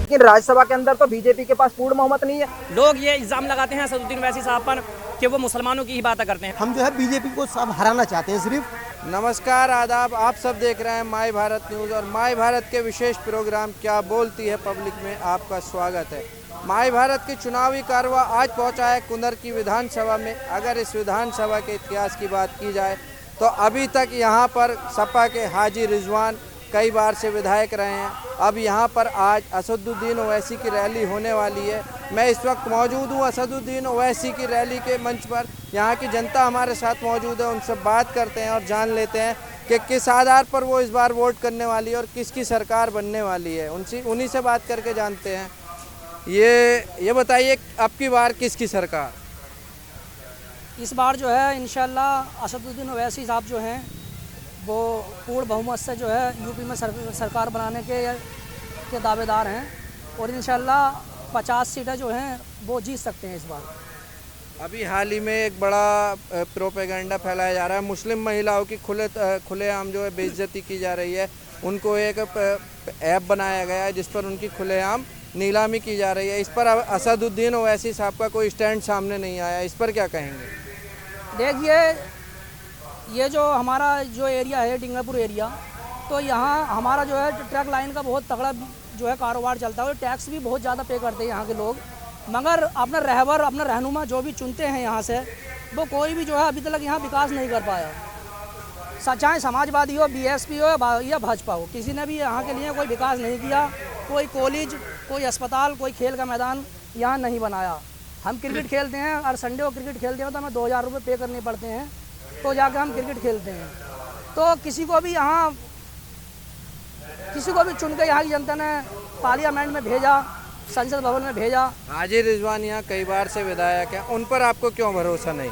लेकिन राज्यसभा के अंदर तो बीजेपी के पास पूर्ण बहुमत नहीं है। लोग ये इल्ज़ाम लगाते हैं असदुद्दीन ओवैसी साहब पर कि वो मुसलमानों की ही बातें करते हैं। हम जो है बीजेपी को सब हराना चाहते हैं सिर्फ। नमस्कार, आदाब। आप सब देख रहे हैं माय भारत न्यूज़ और माय भारत के विशेष प्रोग्राम क्या बोलती है पब्लिक में आपका स्वागत है। माय भारत की चुनावी कारवा आज पहुंचा है कुंदर की विधानसभा में। अगर इस विधानसभा के इतिहास की बात की जाए तो अभी तक यहां पर सपा के हाजी रिजवान कई बार से विधायक रहे हैं। अब यहां पर आज असदुद्दीन ओवैसी की रैली होने वाली है। मैं इस वक्त मौजूद हूं असदुद्दीन ओवैसी की रैली के मंच पर। यहां की जनता हमारे साथ मौजूद है, उनसे बात करते हैं और जान लेते हैं कि किस आधार पर वो इस बार वोट करने वाली है और किसकी सरकार बनने वाली है। उन्हीं से बात करके जानते हैं। ये बताइए, अब की बार किसकी सरकार? इस बार जो है इंशाल्लाह असदुद्दीन ओवैसी साहब जो हैं वो पूर्ण बहुमत से जो है यूपी में सरकार बनाने के दावेदार हैं और इंशाल्लाह 50 सीटें जो हैं वो जीत सकते हैं इस बार। अभी हाल ही में एक बड़ा प्रोपेगेंडा फैलाया जा रहा है, मुस्लिम महिलाओं की खुलेआम जो है बेइज्जती की जा रही है। उनको एक ऐप बनाया गया है जिस पर उनकी खुलेआम नीलामी की जा रही है। इस पर असदुद्दीन ओवैसी साहब का कोई स्टैंड सामने नहीं आया, इस पर क्या कहेंगे? देखिए, ये जो हमारा जो एरिया है डिंगापुर एरिया, तो यहाँ हमारा जो है ट्रक लाइन का बहुत तगड़ा जो है कारोबार चलता है और टैक्स भी बहुत ज़्यादा पे करते हैं यहाँ के लोग। मगर अपना रहबर अपना रहनुमा जो भी चुनते हैं यहाँ से, वो कोई भी जो है अभी तक यहाँ विकास नहीं कर पाया। चाहे समाजवादी हो, बीएसपी हो या भाजपा हो, किसी ने भी यहाँ के लिए कोई विकास नहीं किया। कोई कॉलेज, कोई अस्पताल, कोई खेल का मैदान यहाँ नहीं बनाया। हम क्रिकेट खेलते हैं और संडे को क्रिकेट खेलते हैं तो हमें 2000 रुपये पे करने पड़ते हैं तो जाकर हम क्रिकेट खेलते हैं। तो किसी को भी चुन के यहाँ की जनता ने पार्लियामेंट में भेजा, संसद भवन में भेजा। हाजी रिजवान यहाँ कई बार से विधायक हैं, उन पर आपको क्यों भरोसा नहीं?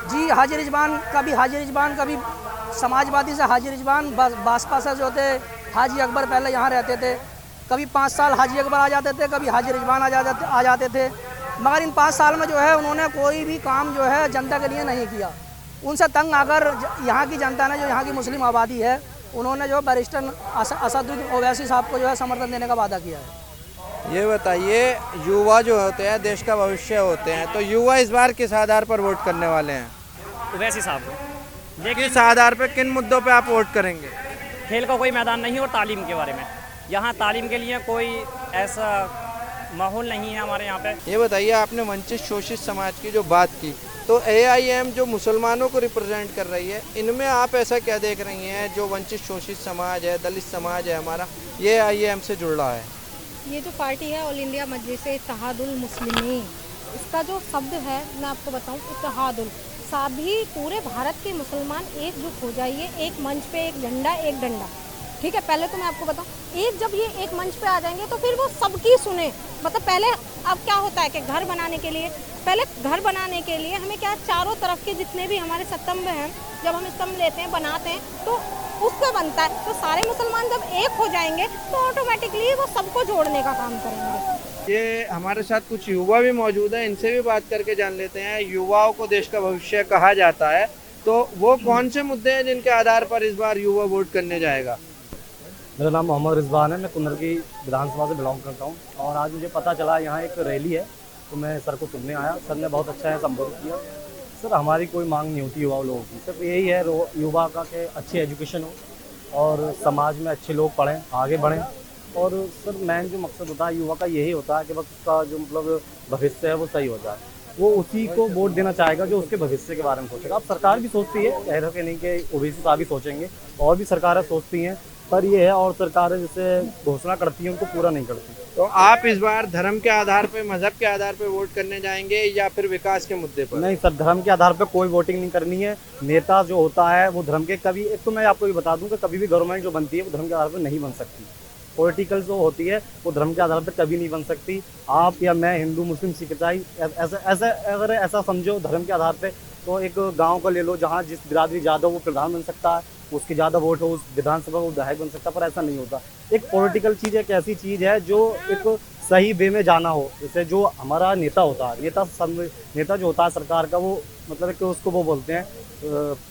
जी, हाजी रिजवान, कभी समाजवादी से हाजी रिजवान, बासपा से जो थे हाजी अकबर पहले यहाँ रहते थे। कभी 5 साल हाजी अकबर आ जाते थे, कभी हाजी रिजवान आ जाते थे। मगर इन 5 साल में जो है उन्होंने कोई भी काम जो है जनता के लिए नहीं किया। उनसे तंग आकर यहाँ की जनता ने, जो यहाँ की मुस्लिम आबादी है, उन्होंने जो बैरिस्टर असदुद्दीन ओवैसी साहब को जो है समर्थन देने का वादा किया है। ये बताइए, युवा जो होते हैं देश का भविष्य होते हैं, तो युवा इस बार किस आधार पर वोट करने वाले हैं? ओवैसी साहब को। किस आधार पर, किन मुद्दों पे आप वोट करेंगे? खेल का कोई मैदान नहीं और तालीम के बारे में, यहाँ तालीम के लिए कोई ऐसा माहौल नहीं है हमारे यहाँ पे। ये बताइए, आपने वंचित शोषित समाज की जो बात की, तो AIM जो मुसलमानों को रिप्रेजेंट कर रही है, इनमें आप ऐसा क्या देख रही हैं जो वंचित शोषित समाज है, दलित समाज है हमारा, ये AIM से जुड़ रहा है? ये जो पार्टी है ऑल इंडिया मजलिस-ए इत्तेहादुल मुस्लिमीन, इसका जो शब्द है मैं आपको बताऊं, इत्तेहादुल, सभी पूरे भारत के मुसलमान एकजुट हो जाइए, एक मंच पे एक झंडा एक डंडा। ठीक है, पहले तो मैं आपको बताऊं, जब ये एक मंच पे आ जाएंगे तो फिर वो सबकी सुने। मतलब पहले अब क्या होता है कि घर बनाने के लिए हमें क्या, चारों तरफ के जितने भी हमारे स्तंभ हैं, जब हम स्तंभ लेते हैं बनाते हैं तो उससे बनता है। तो सारे मुसलमान जब एक हो जाएंगे तो ऑटोमेटिकली वो सबको जोड़ने का काम करेंगे। ये हमारे साथ कुछ युवा भी मौजूद हैं, इनसे भी बात करके जान लेते हैं। युवाओं को देश का भविष्य कहा जाता है, तो वो कौन से मुद्दे हैं जिनके आधार पर इस बार युवा वोट करने जाएगा? मेरा नाम मोहम्मद रिजवान है, मैं कुंदर की विधानसभा से बिलोंग करता हूँ और आज मुझे पता चला यहाँ एक रैली है तो मैं सर को सुनने आया। सर ने बहुत अच्छा है संबोधित किया। सर, हमारी कोई मांग नहीं होती युवा लोगों की, सिर्फ यही है युवा का कि अच्छी एजुकेशन हो और समाज में अच्छे लोग पढ़ें, आगे बढ़ें। और सर, मेन जो मकसद होता है युवा का यही होता है कि बस उसका जो मतलब भविष्य है वो सही हो जाए। वो उसी को वोट देना चाहेगा जो उसके भविष्य के बारे में सोचेगा। अब सरकार भी सोचती है, कह रहे नहीं कि ओबीसी साहब भी सोचेंगे, और भी सरकारें सोचती हैं, पर ये है और सरकारें जैसे घोषणा करती हैं उनको पूरा नहीं करती। तो आप इस बार धर्म के आधार पे, मजहब के आधार पे वोट करने जाएंगे या फिर विकास के मुद्दे पर? नहीं सर, धर्म के आधार पे कोई वोटिंग नहीं करनी है। नेता जो होता है वो धर्म के, कभी एक तो मैं आपको ये बता दूं कि कभी भी गवर्नमेंट जो बनती है वो धर्म के आधार पर नहीं बन सकती। पॉलिटिकल जो होती है वो धर्म के आधार पर कभी नहीं बन सकती। आप या मैं, हिंदू, मुस्लिम, सिख, ईसाई, अगर ऐसा समझो धर्म के आधार पर, तो एक गाँव को ले लो जहाँ जिस बिरादरी ज़्यादा वो प्रधान बन सकता है, उसके ज़्यादा वोट हो उस विधानसभा वो विधायक बन सकता, पर ऐसा नहीं होता। एक पॉलिटिकल चीज़ एक ऐसी चीज़ है जो एक सही वे में जाना हो। जैसे जो हमारा नेता होता है, नेता जो होता है सरकार का, वो मतलब कि उसको वो बोलते हैं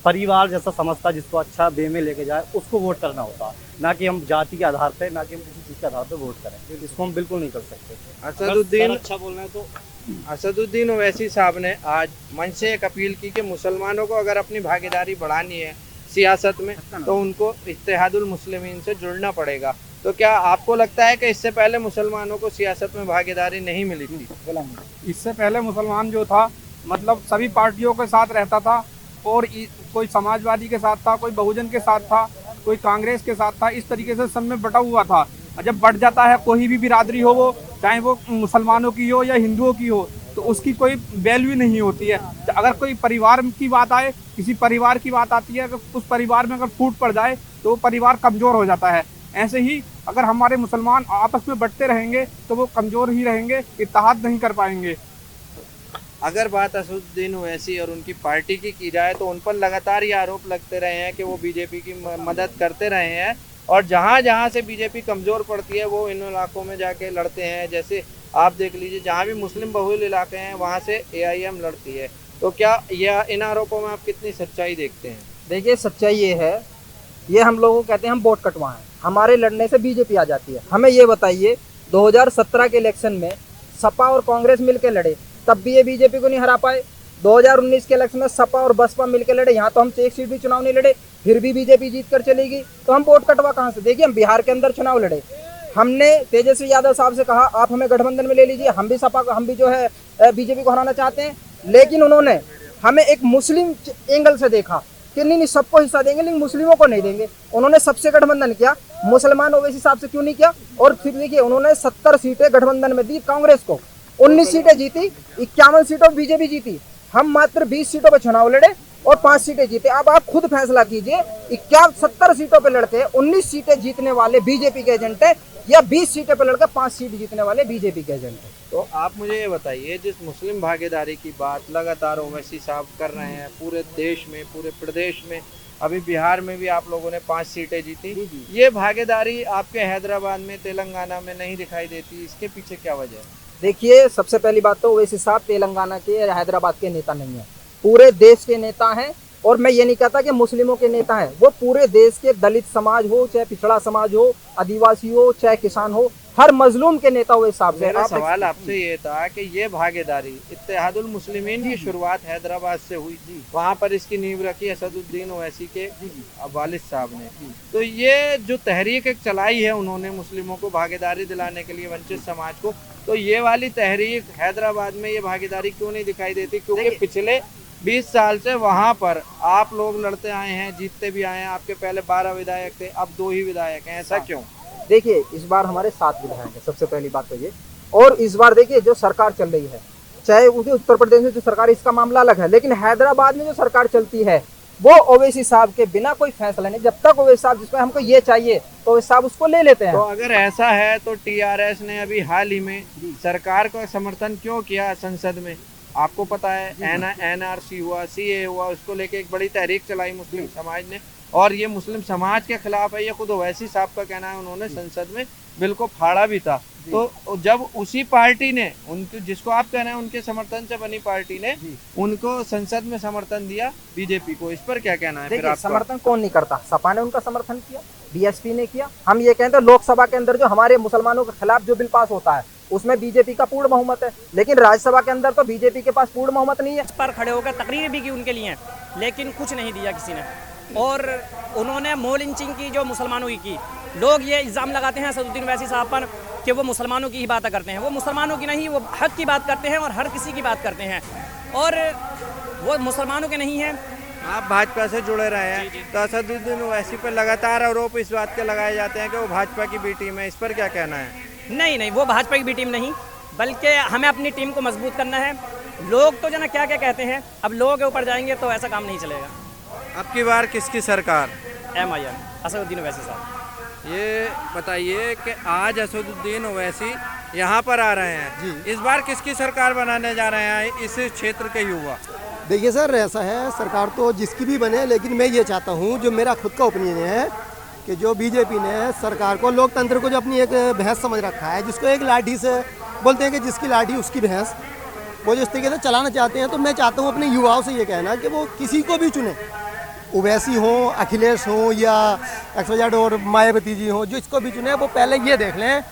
परिवार जैसा समझता, जिसको अच्छा वे में लेके जाए उसको वोट करना होता है, ना कि हम जाति के आधार पे, ना कि हम किसी चीज़ के आधार पे वोट करें। इसको हम बिल्कुल नहीं कर सकते। असदुद्दीन अच्छा बोलना है तो असदुद्दीन ओवैसी साहब ने आज मंच से एक अपील की कि मुसलमानों को अगर अपनी भागीदारी बढ़ानी है सियासत में तो उनको इत्तेहादुल मुस्लिमीन से जुड़ना पड़ेगा। तो क्या आपको लगता है कि इससे पहले मुसलमानों को सियासत में भागीदारी नहीं मिली थी? इससे पहले मुसलमान जो था मतलब सभी पार्टियों के साथ रहता था और कोई समाजवादी के साथ था, कोई बहुजन के साथ था, कोई कांग्रेस के साथ था, इस तरीके से सब में बटा हुआ था। जब बढ़ जाता है कोई भी बिरादरी हो, वो चाहे वो मुसलमानों की हो या हिंदुओं की हो, तो उसकी कोई वैल्यू नहीं होती है। अगर कोई परिवार की बात आए, किसी परिवार की बात आती है, अगर उस परिवार में अगर फूट पड़ जाए तो वो परिवार कमज़ोर हो जाता है। ऐसे ही अगर हमारे मुसलमान आपस में बटते रहेंगे तो वो कमज़ोर ही रहेंगे, इत्तेहाद नहीं कर पाएंगे। अगर बात असदुद्दीन ओवैसी और उनकी पार्टी की जाए तो उन पर लगातार ये आरोप लगते रहे हैं कि वो बीजेपी की मदद करते रहे हैं और जहाँ जहाँ से बीजेपी कमज़ोर पड़ती है वो इन इलाकों में जाके लड़ते हैं। जैसे आप देख लीजिए, जहाँ भी मुस्लिम बहुल इलाके हैं वहाँ से AIM लड़ती है। तो क्या यह इन आरोपों में आप कितनी सच्चाई देखते हैं? देखिए सच्चाई ये है, ये हम लोगों को कहते हैं हम वोट कटवाएं, हमारे लड़ने से बीजेपी आ जाती है। हमें ये बताइए 2017 के इलेक्शन में सपा और कांग्रेस मिलकर लड़े, तब भी ये बीजेपी को नहीं हरा पाए। 2019 के इलेक्शन में सपा और बसपा मिलकर लड़े, यहाँ तो हम एक सीट भी चुनाव नहीं लड़े, फिर भी बीजेपी जीत कर चलेगी, तो हम वोट कटवा कहाँ से? देखिए हम बिहार के अंदर चुनाव लड़े, हमने तेजस्वी यादव साहब से कहा आप हमें गठबंधन में ले लीजिए, हम भी सपा को, हम भी जो है बीजेपी को हराना चाहते हैं, लेकिन उन्होंने हमें एक मुस्लिम एंगल से देखा कि नहीं सबको हिस्सा देंगे लेकिन मुस्लिमों को नहीं देंगे। उन्होंने सबसे गठबंधन किया, मुसलमान ओवैसी साहब से क्यों नहीं किया? और फिर देखिए उन्होंने 70 सीटें गठबंधन में दी कांग्रेस को, 19 सीटें जीती, 51 सीटों बीजेपी जीती। हम मात्र 20 सीटों पर चुनाव लड़े और 5 सीटें जीते। अब आप खुद फैसला कीजिए, 70 सीटों पर लड़के 19 सीटें जीतने वाले बीजेपी के एजेंट है या 20 सीटें पर लड़कर 5 सीट जीतने वाले बीजेपी के एजेंट है। तो आप मुझे ये बताइए, जिस मुस्लिम भागीदारी की बात लगातार ओवैसी साहब कर रहे हैं पूरे देश में, पूरे प्रदेश में, अभी बिहार में भी आप लोगों ने 5 सीटें जीती, ये भागीदारी आपके हैदराबाद में, तेलंगाना में नहीं दिखाई देती, इसके पीछे क्या वजह है? देखिए सबसे पहली बात तो ओवैसी साहब तेलंगाना के या हैदराबाद के नेता नहीं है, पूरे देश के नेता हैं। और मैं ये नहीं कहता कि मुस्लिमों के नेता हैं, वो पूरे देश के दलित समाज हो, चाहे पिछड़ा समाज हो, आदिवासी हो, चाहे किसान हो, हर मजलूम के नेता ओवैसी साहब से। मेरा सवाल आपसे ये था कि ये भागीदारी इत्तेहादुल मुस्लिमीन की शुरुआत हैदराबाद से हुई, वहाँ पर इसकी नींव रखी असदुद्दीन ओवैसी के वालिद साहब ने। तो ये जो तहरीक एक चलाई है उन्होंने मुस्लिमों को भागीदारी दिलाने के लिए, वंचित समाज को, तो ये वाली तहरीक हैदराबाद में ये भागीदारी क्यों नहीं दिखाई देती? क्योंकि पिछले 20 साल से वहाँ पर आप लोग लड़ते आए हैं, जीतते भी आए हैं, आपके पहले 12 विधायक थे, अब 2 ही विधायक हैं, ऐसा क्यों? देखिए इस बार हमारे 7 विधायक हैं, सबसे पहली बात तो ये। और इस बार देखिए जो सरकार चल रही है, चाहे उत्तर प्रदेश में जो सरकार, इसका मामला अलग है, लेकिन हैदराबाद में जो सरकार चलती है वो ओवैसी साहब के बिना कोई फैसला नहीं। जब तक ओवैसी साहब, जिसमें हमको ये चाहिए तो ओवैसी साहब उसको ले लेते हैं। तो अगर ऐसा है तो TRS ने अभी हाल ही में सरकार का समर्थन क्यों किया संसद में? आपको पता है NRC हुआ, CA हुआ, उसको लेके एक बड़ी तहरीक चलाई मुस्लिम समाज ने, और ये मुस्लिम समाज के खिलाफ है, ये खुद ओवैसी साहब का कहना है, उन्होंने संसद में बिल को फाड़ा भी था। तो जब उसी पार्टी ने उनके, जिसको आप कह रहे हैं उनके समर्थन से बनी पार्टी ने उनको संसद में समर्थन दिया बीजेपी को, इस पर क्या कहना है? फिर आपका समर्थन कौन नहीं करता? सपा ने उनका समर्थन किया, BSP ने किया। हम ये कहते हैं लोकसभा के अंदर जो हमारे मुसलमानों के खिलाफ जो बिल पास होता है उसमें बीजेपी का पूर्ण बहुमत है, लेकिन राज्यसभा के अंदर तो बीजेपी के पास पूर्ण बहुमत नहीं है। इस पर खड़े होकर तकरीर भी की उनके लिए, लेकिन कुछ नहीं दिया किसी ने। और उन्होंने मॉल लिंचिंग की जो मुसलमानों की, लोग ये इल्ज़ाम लगाते हैं असदुद्दीन ओवैसी साहब पर कि वो मुसलमानों की ही बातें करते हैं। वो मुसलमानों की नहीं, वो हक की बात करते हैं और हर किसी की बात करते हैं, और वो मुसलमानों के नहीं हैं। आप भाजपा से जुड़े रहे हैं, तो असदुद्दीन ओवैसी पर लगातार आरोप इस बात के लगाए जाते हैं कि वो भाजपा की बी टीम है, इस पर क्या कहना है? नहीं, वो भाजपा की बी टीम नहीं, बल्कि हमें अपनी टीम को मजबूत करना है। लोग तो जना क्या क्या कहते हैं, अब लोगों के ऊपर जाएंगे तो ऐसा काम नहीं चलेगा। अब की बार किसकी सरकार? MIM, असदुद्दीन ओवैसी साहब। ये बताइए कि आज असदुद्दीन ओवैसी यहाँ पर आ रहे हैं जी, इस बार किसकी सरकार बनाने जा रहे हैं इस क्षेत्र के युवा? देखिए सर, ऐसा है, सरकार तो जिसकी भी बने, लेकिन मैं ये चाहता हूँ, जो मेरा खुद का ओपिनियन है कि जो बीजेपी ने सरकार को, लोकतंत्र को जो अपनी एक भैंस समझ रखा है, जिसको एक लाठी से बोलते हैं कि जिसकी लाठी उसकी भैंस, वो जो इस तरीके से चलाना चाहते हैं, तो मैं चाहता हूँ अपने युवाओं से ये कहना कि वो किसी को भी चुने, ओवैसी हो, अखिलेश हो या XYZ और मायावती जी हो, जो इसको भी चुने वो पहले ये देख लें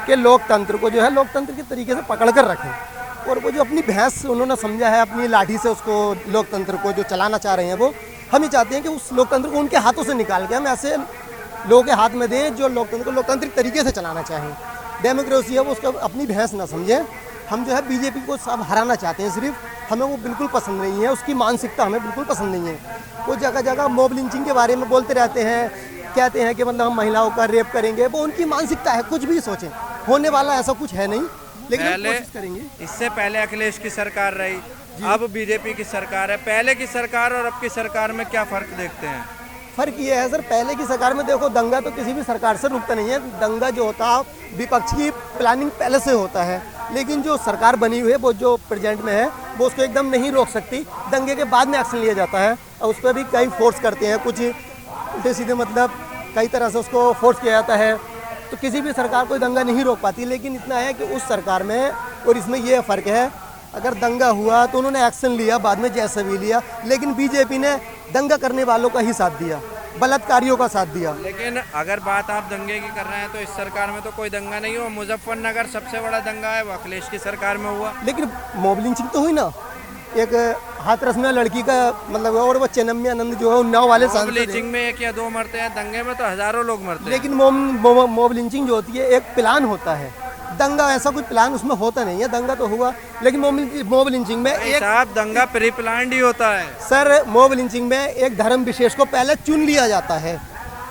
कि लोकतंत्र को जो है लोकतंत्र के तरीके से पकड़ कर रखें। और वो जो अपनी भैंस उन्होंने समझा है अपनी लाठी से, उसको लोकतंत्र को जो चलाना चाह रहे हैं, वो हम ही चाहते हैं कि उस लोकतंत्र को उनके हाथों से निकाल के हम ऐसे लोगों के हाथ में दें जो लोकतंत्र को लोकतांत्रिक तरीके से चलाना चाहें। डेमोक्रेसी है वो उसको अपनी भैंस ना समझें। हम जो है बीजेपी को सब हराना चाहते हैं, सिर्फ हमें वो बिल्कुल पसंद नहीं है, उसकी मानसिकता हमें बिल्कुल पसंद नहीं है। वो जगह जगह मॉब लिंचिंग के बारे में बोलते रहते हैं, कहते हैं कि मतलब हम महिलाओं का रेप करेंगे, वो उनकी मानसिकता है, कुछ भी सोचें, होने वाला ऐसा कुछ है नहीं, लेकिन हम कोशिश करेंगे। इससे पहले अखिलेश की सरकार रही, अब बीजेपी की सरकार है। पहले की सरकार और अब की सरकार में क्या फ़र्क देखते हैं? फ़र्क ये है सर, पहले की सरकार में देखो दंगा तो किसी भी सरकार से रुकता नहीं है, दंगा जो होता है विपक्ष की प्लानिंग पहले से होता है, लेकिन जो सरकार बनी हुई है वो जो प्रेजेंट में है वो उसको एकदम नहीं रोक सकती। दंगे के बाद में एक्शन लिया जाता है और उस पर भी कई फोर्स करते हैं, कुछ उल्टे सीधे मतलब कई तरह से उसको फोर्स किया जाता है, तो किसी भी सरकार कोई दंगा नहीं रोक पाती। लेकिन इतना है कि उस सरकार में और इसमें ये फ़र्क है, अगर दंगा हुआ तो उन्होंने एक्शन लिया बाद में जैसा भी लिया, लेकिन बीजेपी ने दंगा करने वालों का ही साथ दिया, बलात्कारियों का साथ दिया। लेकिन अगर बात आप दंगे की कर रहे हैं तो इस सरकार में तो कोई दंगा नहीं हुआ। मुजफ्फरनगर सबसे बड़ा दंगा है, वो अखिलेश की सरकार में हुआ। लेकिन मॉब लिंचिंग तो हुई ना, एक हाथरस में लड़की का मतलब, और वो चेन्नम्मी आनंद जो है उन्नाव वाले मॉब लिंचिंग में 1 या 2 मरते हैं, दंगे में तो हजारों लोग मरते हैं। लेकिन मॉब लिंचिंग जो होती है एक प्लान होता है, दंगा ऐसा कोई प्लान उसमें होता नहीं है। दंगा तो हुआ, लेकिन मॉब लिंचिंग में एक साहब दंगा प्री प्लान्ड ही होता है सर। मॉब लिंचिंग में एक धर्म विशेष को पहले चुन लिया जाता है,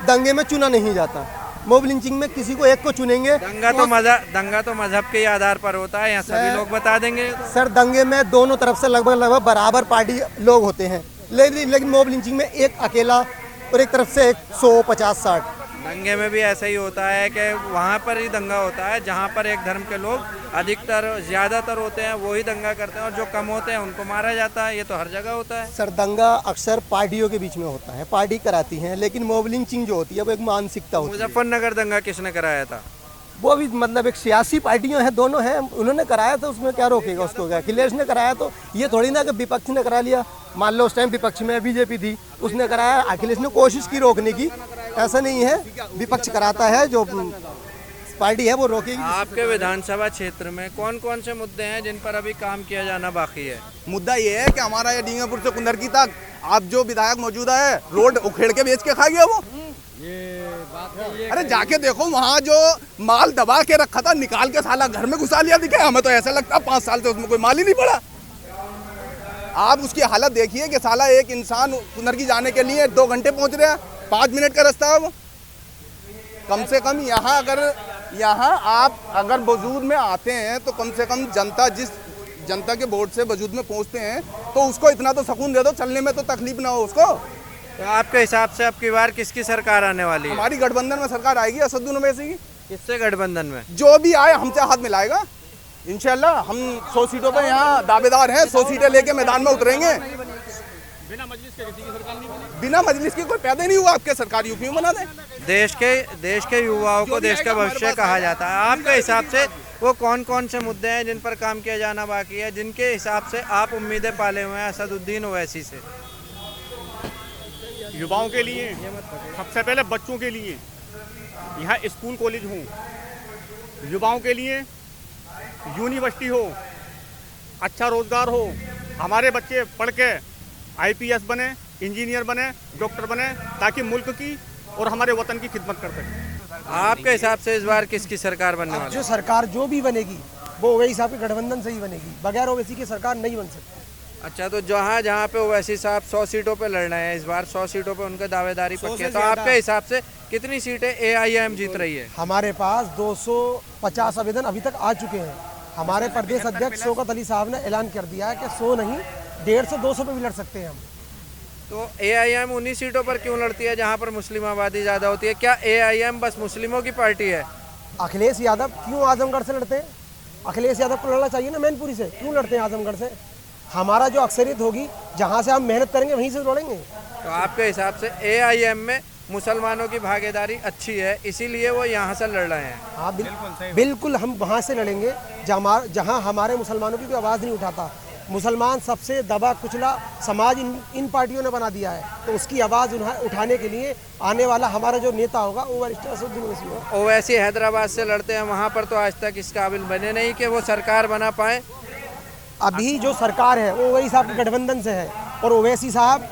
दंगे में चुना नहीं जाता। मॉब लिंचिंग में किसी को एक को चुनेंगे। दंगा तो मजहब के आधार पर होता है, यहाँ सभी लोग बता देंगे। सर दंगे में दोनों तरफ से लगभग बराबर पार्टी लोग होते हैं, लेकिन मॉब लिंचिंग में एक अकेला और एक तरफ से 100-50-60। दंगे में भी ऐसा ही होता है कि वहाँ पर ही दंगा होता है जहाँ पर एक धर्म के लोग अधिकतर ज़्यादातर होते हैं, वही दंगा करते हैं, और जो कम होते हैं उनको मारा जाता है। ये तो हर जगह होता है सर। दंगा अक्सर पार्टियों के बीच में होता है, पार्टी कराती हैं, लेकिन मॉब लिंचिंग जो होती है वो एक मानसिकता होती है। मुजफ्फरनगर दंगा किसने कराया था? वो भी मतलब एक सियासी पार्टियां हैं, दोनों हैं, उन्होंने कराया था, उसमें क्या रोकेगा उसको? क्या अखिलेश ने कराया? तो ये थोड़ी ना कि विपक्ष ने करा लिया। मान लो उस टाइम विपक्ष में बीजेपी थी, उसने कराया, अखिलेश ने कोशिश की रोकने की, ऐसा नहीं है। विपक्ष कराता है, जो पार्टी है वो रोकेगी। आपके विधानसभा क्षेत्र में कौन कौन से मुद्दे हैं जिन पर अभी काम किया जाना बाकी है? मुद्दा ये है कि हमारा ये डींगापुर से कुंदरकी तक आप जो विधायक मौजूदा है, रोड उखेड़ के बेच के खा गया वो। अरे जाके देखो, वहाँ जो माल दबा के रखा था निकाल के साला घर में घुसा लिया। दिखे हमें तो ऐसा लगता 5 साल से उसमें कोई माल ही नहीं पड़ा। आप उसकी हालत देखिए कि साला एक इंसान कुंदरकी जाने के लिए 2 घंटे पहुँच रहा है, 5 मिनट का रास्ता है वो। कम से कम यहाँ आप अगर वजूद में आते हैं तो कम से कम जिस जनता के वोट से वजूद में पहुँचते हैं तो उसको इतना तो सुकून दे दो, चलने में तो तकलीफ ना हो उसको। तो आपके हिसाब से अब की बार किसकी सरकार आने वाली है? हमारी गठबंधन में सरकार आएगी, असदुद्दीन ओवैसी की। किससे गठबंधन में? जो भी आए हमसे हाथ मिलाएगा इंशाल्लाह। हम 100 सीटों पे यहाँ दावेदार हैं, 100 सीटें लेके मैदान में उतरेंगे। बिना मजलिस के कोई पैदा नहीं हुआ, आपके सरकार यूपी में बना दे। देश के युवाओं को देश का भविष्य कहा जाता है। आपके हिसाब से वो कौन कौन से मुद्दे हैं जिन पर काम किया जाना बाकी है, जिनके हिसाब से आप उम्मीदें पाले हुए हैं असदुद्दीन ओवैसी से? युवाओं के लिए, सबसे पहले बच्चों के लिए यहाँ स्कूल कॉलेज हो, युवाओं के लिए यूनिवर्सिटी हो, अच्छा रोजगार हो, हमारे बच्चे पढ़ के IPS बने, इंजीनियर बने, डॉक्टर बने, ताकि मुल्क की और हमारे वतन की खिदमत कर सकें। आपके हिसाब से इस बार किसकी सरकार बनने वाली है? जो सरकार जो भी बनेगी वो ओवैसी साहब के गठबंधन से ही बनेगी, बगैर ओवैसी की सरकार नहीं बन सकती। अच्छा, तो जहाँ पे ओवैसी साहब 100 सीटों पे लड़ रहे हैं इस बार, 100 सीटों पे उनके दावेदारी पक्की है, तो आपके हिसाब से कितनी सीटें AIM जीत रही है? हमारे पास 250 आवेदन अभी तक आ चुके हैं। हमारे प्रदेश अध्यक्ष शौकत अली साहब ने ऐलान कर दिया है कि 100 नहीं 150 से 200 पे भी लड़ सकते हैं हम। तो AIM उन्हीं सीटों पर क्यों लड़ती है जहाँ पर मुस्लिम आबादी ज़्यादा होती है? क्या AIM बस मुस्लिमों की पार्टी है? अखिलेश यादव क्यों आजमगढ़ से लड़ते हैं? अखिलेश यादव को लड़ना चाहिए ना मैनपुरी से, क्यों लड़ते हैं आजमगढ़ से? हमारा जो अक्सरियत होगी, जहाँ से हम मेहनत करेंगे वहीं से लड़ेंगे। तो आपके हिसाब से AIM में मुसलमानों की भागीदारी अच्छी है, इसीलिए वो यहाँ से लड़ रहे हैं। हाँ बिल्कुल हम वहाँ से लड़ेंगे जहाँ हमारे मुसलमानों की कोई आवाज़ नहीं उठाता। मुसलमान सबसे दबा कुचला समाज इन पार्टियों ने बना दिया है, तो उसकी आवाज़ उठाने के लिए आने वाला हमारा जो नेता होगा वो बैरिस्टर असदुद्दीन ओवैसी होगा। ओवैसी हैदराबाद से लड़ते हैं, वहाँ पर तो आज तक इस काबिल बने नहीं कि वो सरकार बना पाए। अभी जो सरकार है वो ओवैसी साहब के गठबंधन से है, और ओवैसी साहब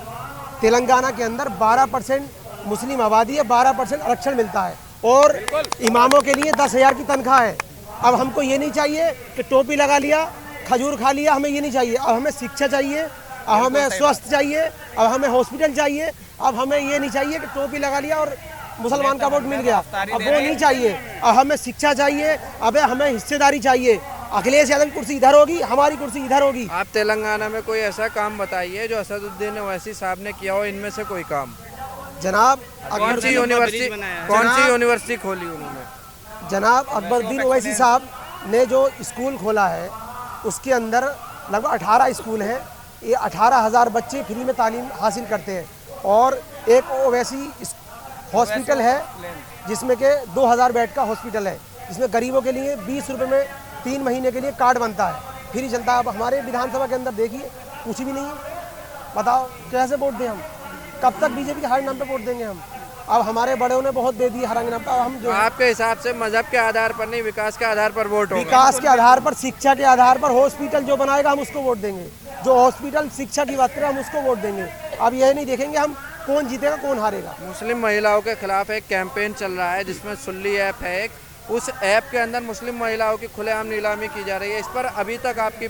तेलंगाना के अंदर 12% मुस्लिम आबादी है, 12% आरक्षण मिलता है, और इमामों के लिए 10,000 की तनख्वाह है। अब हमको ये नहीं चाहिए कि टोपी लगा लिया, खजूर खा लिया, हमें ये नहीं चाहिए। अब हमें शिक्षा चाहिए, अब हमें स्वास्थ्य चाहिए, अब हमें हॉस्पिटल चाहिए। अब हमें ये नहीं चाहिए कि टोपी लगा लिया और मुसलमान का वोट मिल गया, अब वो नहीं चाहिए। अब हमें शिक्षा चाहिए, अब हमें हिस्सेदारी चाहिए। अखिलेश यादव की कुर्सी इधर होगी, हमारी कुर्सी इधर होगी। आप तेलंगाना में कोई ऐसा काम बताइए जो असदुद्दीन ओवैसी साहब ने किया हो, इनमें से कोई काम। जनाब कौन सी यूनिवर्सिटी खोली उन्होंने? जनाब अकबरुद्दीन ओवैसी साहब ने जो स्कूल खोला है उसके अंदर लगभग 18 स्कूल हैं। ये 18,000 बच्चे फ्री में तालीम हासिल करते हैं, और एक ओवैसी हॉस्पिटल है जिसमें के 2,000 बेड का हॉस्पिटल है, जिसमें गरीबों के लिए 20 रुपये में 3 महीने के लिए कार्ड बनता है, फ्री चलता है। अब हमारे विधानसभा के अंदर देखिए कुछ भी नहीं है, बताओ कैसे वोट दें हम? कब तक बीजेपी के हर नाम पे वोट देंगे हम? अब हमारे बड़ों ने बहुत दे दिए हर नाम पे, हम जो आपके हिसाब से मजहब के आधार पर नहीं, विकास के आधार पर वोट होगा? विकास के आधार पर, शिक्षा के आधार पर, हॉस्पिटल जो बनाएगा हम उसको वोट देंगे। जो हॉस्पिटल शिक्षा की बात करें हम उसको वोट देंगे। अब यह नहीं देखेंगे हम कौन जीतेगा कौन हारेगा। मुस्लिम महिलाओं के खिलाफ एक कैंपेन चल रहा है जिसमें सुल्ली ऐप है एक, उस ऐप के अंदर मुस्लिम महिलाओं की खुलेआम नीलामी की जा रही है। इस पर अभी तक आपकी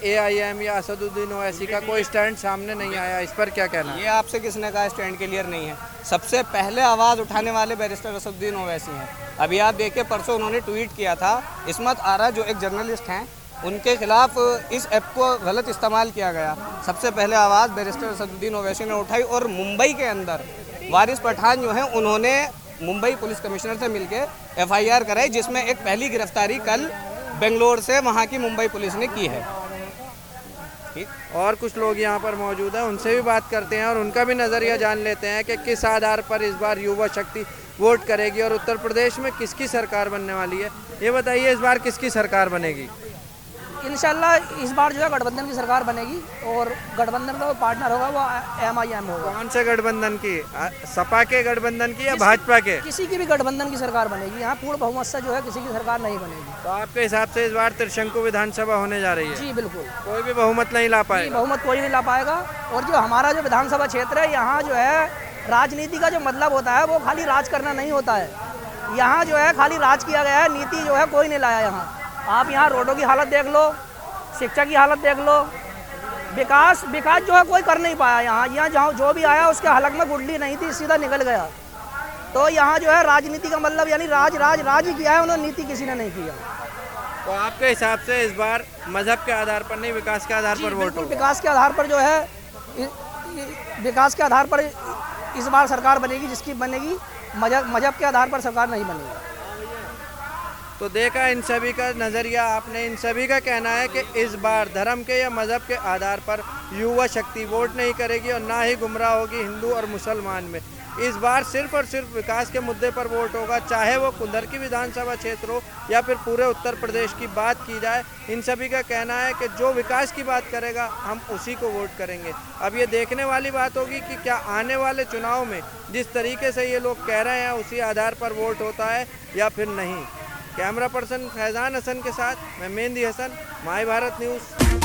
AIM या असदुद्दीन ओवैसी का कोई स्टैंड सामने नहीं आया, इस पर क्या कहना है? ये आपसे किसने कहा स्टैंड क्लियर नहीं है? सबसे पहले आवाज़ उठाने वाले बैरिस्टर असदुद्दीन ओवैसी हैं। अभी आप देखिए परसों उन्होंने ट्वीट किया था, इस्मत आरा जो एक जर्नलिस्ट हैं उनके खिलाफ इस ऐप को गलत इस्तेमाल किया गया। सबसे पहले आवाज़ बैरिस्टर असदुद्दीन ओवैसी ने उठाई, और मुंबई के अंदर वारिस पठान जो हैं उन्होंने मुंबई पुलिस कमिश्नर से मिलकर FIR कराई, जिसमें एक पहली गिरफ्तारी कल बेंगलोर से वहाँ की मुंबई पुलिस ने की है। और कुछ लोग यहाँ पर मौजूद हैं, उनसे भी बात करते हैं और उनका भी नज़रिया जान लेते हैं कि किस आधार पर इस बार युवा शक्ति वोट करेगी और उत्तर प्रदेश में किसकी सरकार बनने वाली है। ये बताइए इस बार किसकी सरकार बनेगी? इंशाल्लाह इस बार जो है गठबंधन की सरकार बनेगी, और गठबंधन का जो पार्टनर होगा वो MIM होगा। कौन से गठबंधन की? सपा के गठबंधन की या भाजपा के? किसी की भी गठबंधन की सरकार बनेगी, यहाँ पूर्ण बहुमत से जो है किसी की सरकार नहीं बनेगी। तो आपके हिसाब से इस बार त्रिशंकु विधानसभा होने जा रही है? जी बिल्कुल, कोई भी बहुमत नहीं ला पाएगा? बहुमत कोई नहीं ला पाएगा। और जो हमारा जो विधानसभा क्षेत्र है, यहाँ जो है राजनीति का जो मतलब होता है वो खाली राज करना नहीं होता है। यहाँ जो है खाली राज किया गया है, नीति जो है कोई नहीं लाया यहाँ। आप यहाँ रोडों की हालत देख लो, शिक्षा की हालत देख लो, विकास जो है कोई कर नहीं पाया यहाँ जहाँ जो भी आया उसके हलक में गुडली नहीं थी, सीधा निकल गया। तो यहाँ जो है राजनीति का मतलब यानी राज ही किया है उन्होंने, नीति किसी ने नहीं किया। तो आपके हिसाब से इस बार मजहब के आधार पर नहीं, विकास के आधार पर वोट होगा? विकास के आधार पर जो है, विकास के आधार पर इस बार सरकार बनेगी जिसकी बनेगी, मजहब के आधार पर सरकार नहीं बनेगी। तो देखा इन सभी का नज़रिया आपने, इन सभी का कहना है कि इस बार धर्म के या मज़हब के आधार पर युवा शक्ति वोट नहीं करेगी और ना ही गुमराह होगी हिंदू और मुसलमान में। इस बार सिर्फ और सिर्फ विकास के मुद्दे पर वोट होगा, चाहे वो कुंदर की विधानसभा क्षेत्र हो या फिर पूरे उत्तर प्रदेश की बात की जाए। इन सभी का कहना है कि जो विकास की बात करेगा हम उसी को वोट करेंगे। अब ये देखने वाली बात होगी कि क्या आने वाले चुनाव में जिस तरीके से ये लोग कह रहे हैं उसी आधार पर वोट होता है या फिर नहीं। कैमरा पर्सन फैज़ान हसन के साथ मैं मेहंदी हसन, माई भारत न्यूज़।